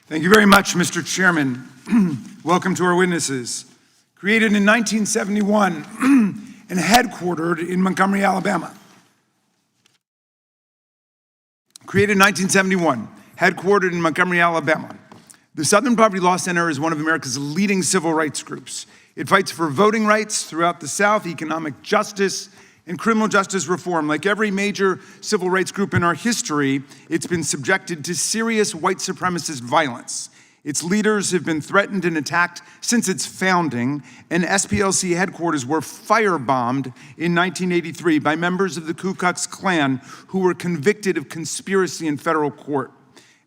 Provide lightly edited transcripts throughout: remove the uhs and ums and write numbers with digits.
Thank you very much, Mr. Chairman. Welcome to our witnesses. Created in 1971 and headquartered in Montgomery, Alabama. Created in 1971, headquartered in Montgomery, Alabama. The Southern Poverty Law Center is one of America's leading civil rights groups. It fights for voting rights throughout the South, economic justice, and criminal justice reform. Like every major civil rights group in our history, it's been subjected to serious white supremacist violence. Its leaders have been threatened and attacked since its founding, and SPLC headquarters were firebombed in 1983 by members of the Ku Klux Klan who were convicted of conspiracy in federal court.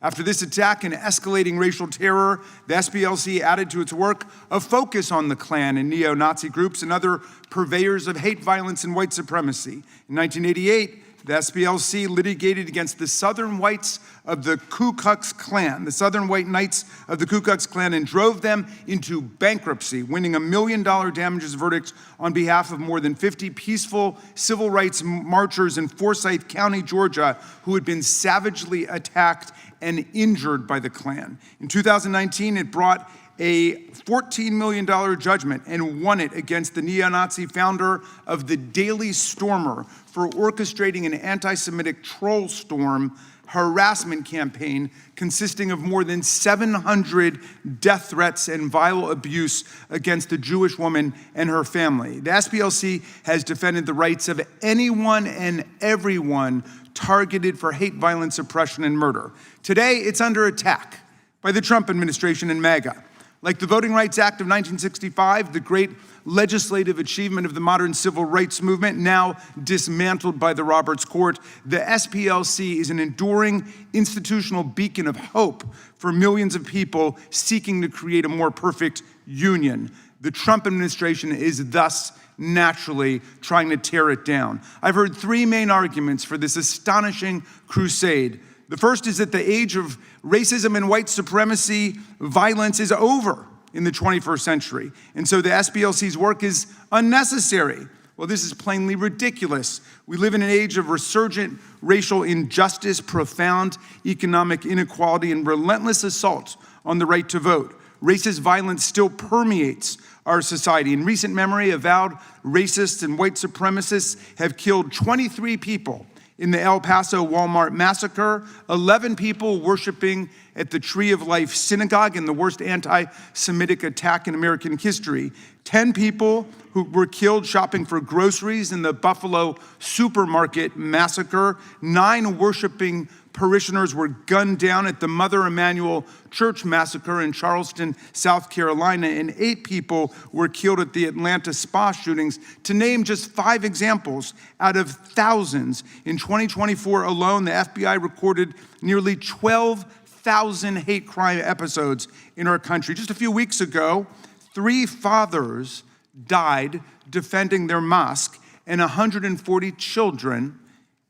After this attack and escalating racial terror, the SPLC added to its work a focus on the Klan and neo-Nazi groups and other purveyors of hate, violence, and white supremacy. In 1988, the SPLC litigated against the Southern whites of the Ku Klux Klan, the Southern white knights of the Ku Klux Klan, and drove them into bankruptcy, winning $1 million damages verdict on behalf of more than 50 peaceful civil rights marchers in Forsyth County, Georgia, who had been savagely attacked and injured by the Klan. In 2019, it brought a $14 million judgment and won it against the neo-Nazi founder of the Daily Stormer for orchestrating an anti-Semitic troll storm harassment campaign consisting of more than 700 death threats and vile abuse against a Jewish woman and her family. The SPLC has defended the rights of anyone and everyone targeted for hate, violence, oppression, and murder. Today, it's under attack by the Trump administration and MAGA. Like the Voting Rights Act of 1965, the great legislative achievement of the modern civil rights movement, now dismantled by the Roberts Court, the SPLC is an enduring institutional beacon of hope for millions of people seeking to create a more perfect union. The Trump administration is thus naturally trying to tear it down. I've heard three main arguments for this astonishing crusade. The first is that the age of racism and white supremacy violence is over in the 21st century, and so the SPLC's work is unnecessary. Well, this is plainly ridiculous. We live in an age of resurgent racial injustice, profound economic inequality, and relentless assault on the right to vote. Racist violence still permeates our society. In recent memory, avowed racists and white supremacists have killed 23 people in the El Paso Walmart massacre, 11 people worshiping at the Tree of Life synagogue in the worst anti-Semitic attack in American history, 10 people who were killed shopping for groceries in the Buffalo supermarket massacre, 9 worshiping parishioners were gunned down at the Mother Emanuel Church massacre in Charleston, South Carolina, and 8 people were killed at the Atlanta spa shootings, to name just 5 examples out of thousands. In 2024 alone, the FBI recorded nearly 12,000 hate crime episodes in our country. Just a few weeks ago, 3 fathers died defending their mosque, and 140 children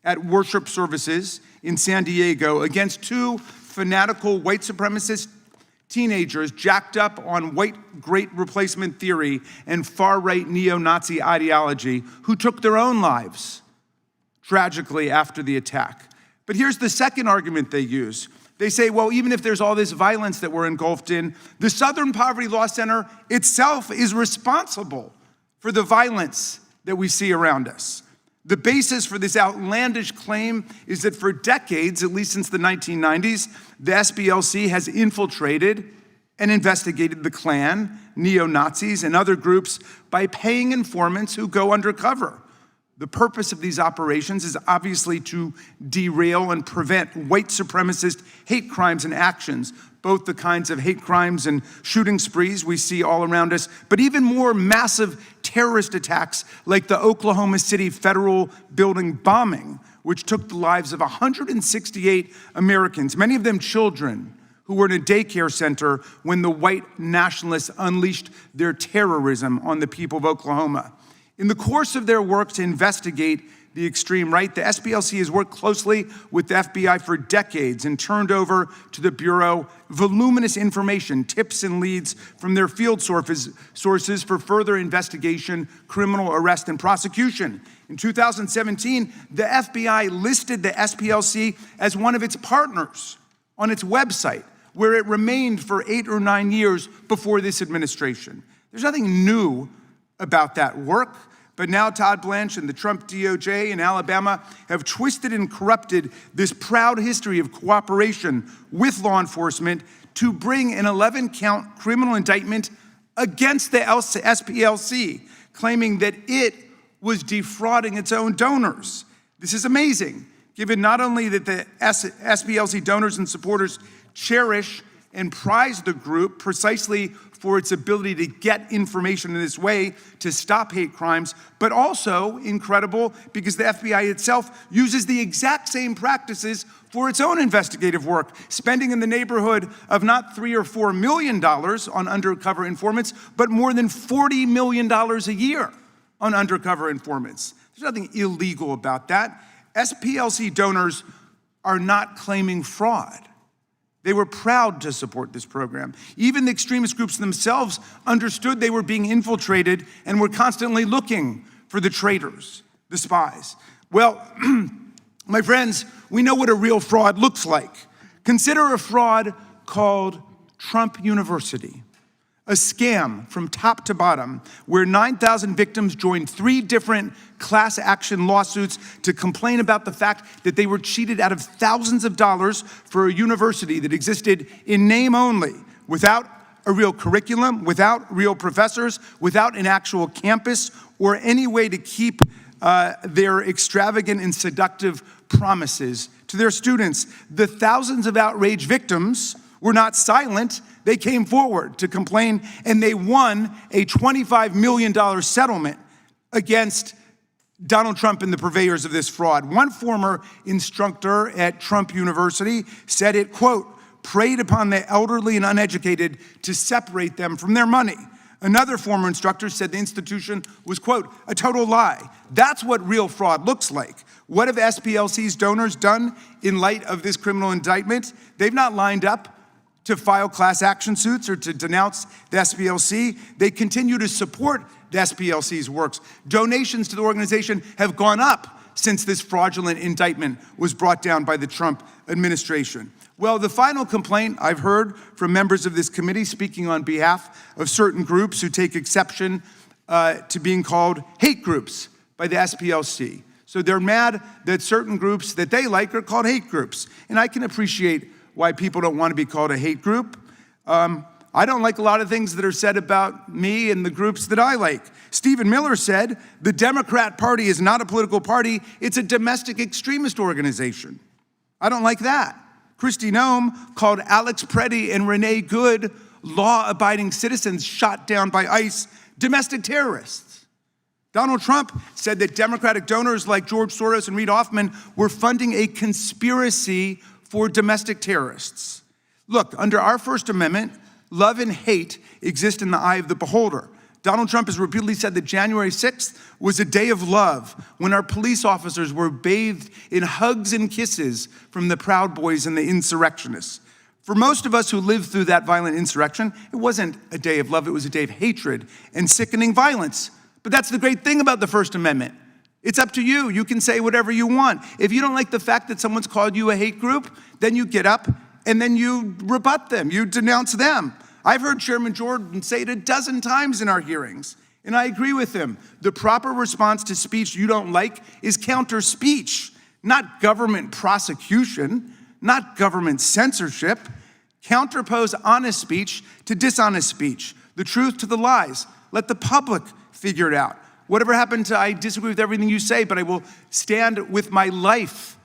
at worship services in San Diego against 2 fanatical white supremacist teenagers jacked up on white great replacement theory and far-right neo-Nazi ideology who took their own lives tragically after the attack. But here's the second argument they use. They say, well, even if there's all this violence that we're engulfed in, the Southern Poverty Law Center itself is responsible for the violence that we see around us. The basis for this outlandish claim is that for decades, at least since the 1990s, the SPLC has infiltrated and investigated the Klan, neo-Nazis, and other groups by paying informants who go undercover. The purpose of these operations is obviously to derail and prevent white supremacist hate crimes and actions, both the kinds of hate crimes and shooting sprees we see all around us, but even more massive terrorist attacks like the Oklahoma City Federal Building bombing, which took the lives of 168 Americans, many of them children, who were in a daycare center when the white nationalists unleashed their terrorism on the people of Oklahoma. In the course of their work to investigate the extreme right, the SPLC has worked closely with the FBI for decades and turned over to the Bureau voluminous information, tips and leads from their field sources for further investigation, criminal arrest, and prosecution. In 2017, the FBI listed the SPLC as one of its partners on its website, where it remained for 8 or 9 years before this administration. There's nothing new about that work, but now Todd Blanche and the Trump DOJ in Alabama have twisted and corrupted this proud history of cooperation with law enforcement to bring an 11-count criminal indictment against the SPLC, claiming that it was defrauding its own donors. This is amazing, given not only that the SPLC donors and supporters cherish and prize the group precisely for its ability to get information in this way to stop hate crimes, but also incredible because the FBI itself uses the exact same practices for its own investigative work, spending in the neighborhood of not $3 or $4 million on undercover informants, but more than $40 million a year on undercover informants. There's nothing illegal about that. SPLC donors are not claiming fraud. They were proud to support this program. Even the extremist groups themselves understood they were being infiltrated and were constantly looking for the traitors, the spies. Well, my friends, we know what a real fraud looks like. Consider a fraud called Trump University, a scam from top to bottom where 9,000 victims joined 3 different class action lawsuits to complain about the fact that they were cheated out of thousands of dollars for a university that existed in name only, without a real curriculum, without real professors, without an actual campus, or any way to keep their extravagant and seductive promises to their students. The thousands of outraged victims were not silent. They came forward to complain, and they won a $25 million settlement against Donald Trump and the purveyors of this fraud. One former instructor at Trump University said it, quote, preyed upon the elderly and uneducated to separate them from their money. Another former instructor said the institution was, quote, a total lie. That's what real fraud looks like. What have SPLC's donors done in light of this criminal indictment? They've not lined up to file class action suits or to denounce the SPLC. They continue to support the SPLC's works. Donations to the organization have gone up since this fraudulent indictment was brought down by the Trump administration. Well, the final complaint I've heard from members of this committee speaking on behalf of certain groups who take exception to being called hate groups by the SPLC. So they're mad that certain groups that they like are called hate groups. And I can appreciate why people don't want to be called a hate group. I don't like a lot of things that are said about me and the groups that I like. Stephen Miller said, the Democrat Party is not a political party, it's a domestic extremist organization. I don't like that. Kristi Noem called Alex Preddy and Renee Good, law-abiding citizens shot down by ICE, domestic terrorists. Donald Trump said that Democratic donors like George Soros and Reid Hoffman were funding a conspiracy for domestic terrorists. Look, under our First Amendment, love and hate exist in the eye of the beholder. Donald Trump has repeatedly said that January 6th was a day of love when our police officers were bathed in hugs and kisses from the Proud Boys and the insurrectionists. For most of us who lived through that violent insurrection, it wasn't a day of love, it was a day of hatred and sickening violence. But that's the great thing about the First Amendment. It's up to you. You can say whatever you want. If you don't like the fact that someone's called you a hate group, then you get up and then you rebut them, you denounce them. I've heard Chairman Jordan say it 12 times in our hearings, and I agree with him. The proper response to speech you don't like is counter speech, not government prosecution, not government censorship. Counterpose honest speech to dishonest speech, the truth to the lies. Let the public figure it out. Whatever happened to, I disagree with everything you say, but I will stand with my life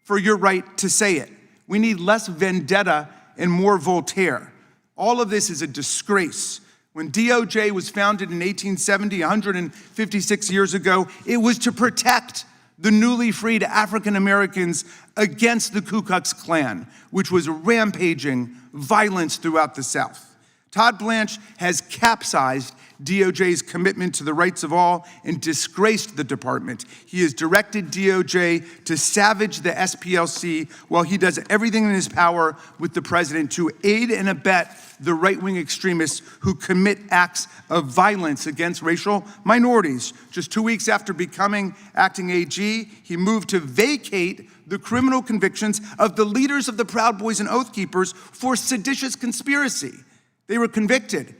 for your right to say it. We need less vendetta and more Voltaire. All of this is a disgrace. When DOJ was founded in 1870, 156 years ago, it was to protect the newly freed African Americans against the Ku Klux Klan, which was rampaging violence throughout the South. Todd Blanche has capsized DOJ's commitment to the rights of all and disgraced the department. He has directed DOJ to savage the SPLC while he does everything in his power with the president to aid and abet the right-wing extremists who commit acts of violence against racial minorities. Just 2 weeks after becoming acting AG, he moved to vacate the criminal convictions of the leaders of the Proud Boys and Oath Keepers for seditious conspiracy. They were convicted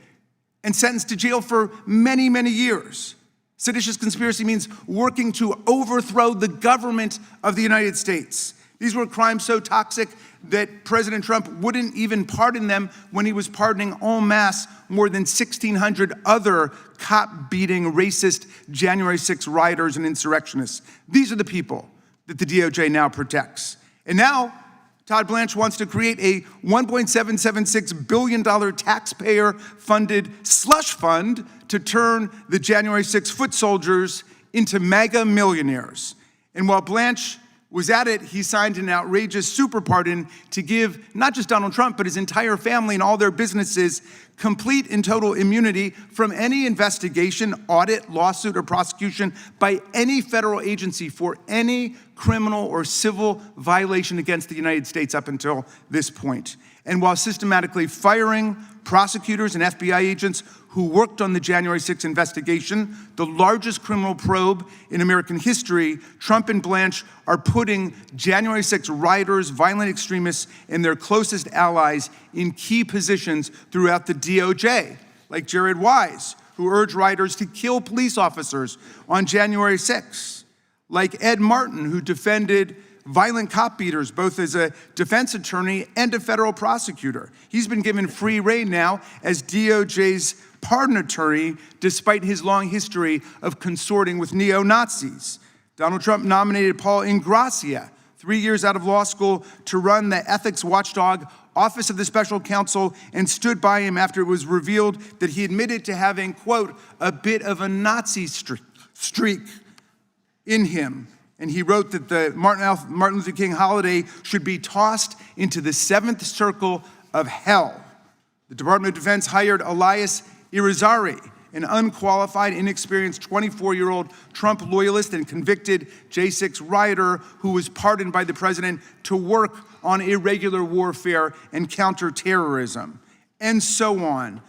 and sentenced to jail for many, many years. Seditious conspiracy means working to overthrow the government of the United States. These were crimes so toxic that President Trump wouldn't even pardon them when he was pardoning en masse more than 1,600 other cop-beating, racist January 6 rioters and insurrectionists. These are the people that the DOJ now protects. And now, Todd Blanche wants to create a $1.776 billion taxpayer-funded slush fund to turn the January 6 foot soldiers into mega millionaires. And while Blanche was at it, he signed an outrageous super pardon to give not just Donald Trump, but his entire family and all their businesses complete and total immunity from any investigation, audit, lawsuit, or prosecution by any federal agency for any criminal or civil violation against the United States up until this point. And while systematically firing prosecutors and FBI agents who worked on the January 6 investigation, the largest criminal probe in American history, Trump and Blanche are putting January 6 rioters, violent extremists, and their closest allies in key positions throughout the DOJ, like Jared Wise, who urged rioters to kill police officers on January 6, like Ed Martin, who defended violent cop beaters, both as a defense attorney and a federal prosecutor. He's been given free rein now as DOJ's pardon attorney, despite his long history of consorting with neo-Nazis. Donald Trump nominated Paul Ingrassia, 3 years out of law school, to run the ethics watchdog Office of the Special Counsel, and stood by him after it was revealed that he admitted to having, quote, a bit of a Nazi streak in him. And he wrote that the Martin Luther King holiday should be tossed into the seventh circle of hell. The Department of Defense hired Elias Irizarry, an unqualified, inexperienced 24-year-old Trump loyalist and convicted J6 rioter who was pardoned by the president to work on irregular warfare and counterterrorism, and so on.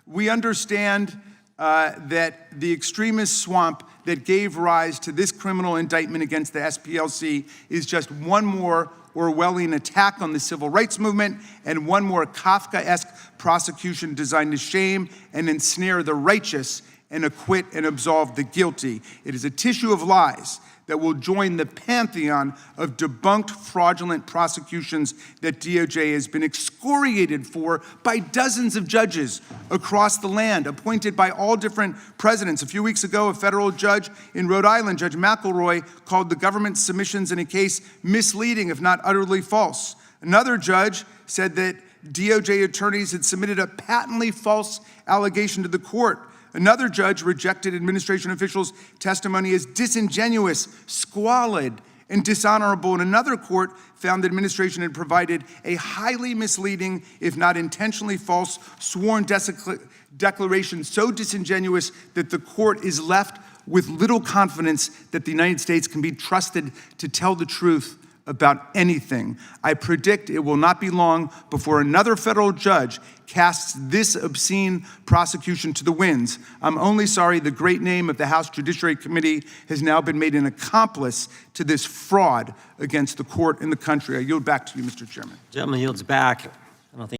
We understand that the extremist swamp that gave rise to this criminal indictment against the SPLC is just one more Orwellian attack on the civil rights movement and one more Kafkaesque prosecution designed to shame and ensnare the righteous and acquit and absolve the guilty. It is a tissue of lies that will join the pantheon of debunked fraudulent prosecutions that DOJ has been excoriated for by dozens of judges across the land, appointed by all different presidents. A few weeks ago, a federal judge in Rhode Island, Judge McElroy, called the government's submissions in a case misleading, if not utterly false. Another judge said that DOJ attorneys had submitted a patently false allegation to the court. Another judge rejected administration officials' testimony as disingenuous, squalid, and dishonorable. And another court found the administration had provided a highly misleading, if not intentionally false, sworn declaration so disingenuous that the court is left with little confidence that the United States can be trusted to tell the truth about anything. I predict it will not be long before another federal judge casts this obscene prosecution to the winds. I'm only sorry the great name of the House Judiciary Committee has now been made an accomplice to this fraud against the court and the country. I yield back to you, Mr. Chairman. Gentleman yields back. I don't think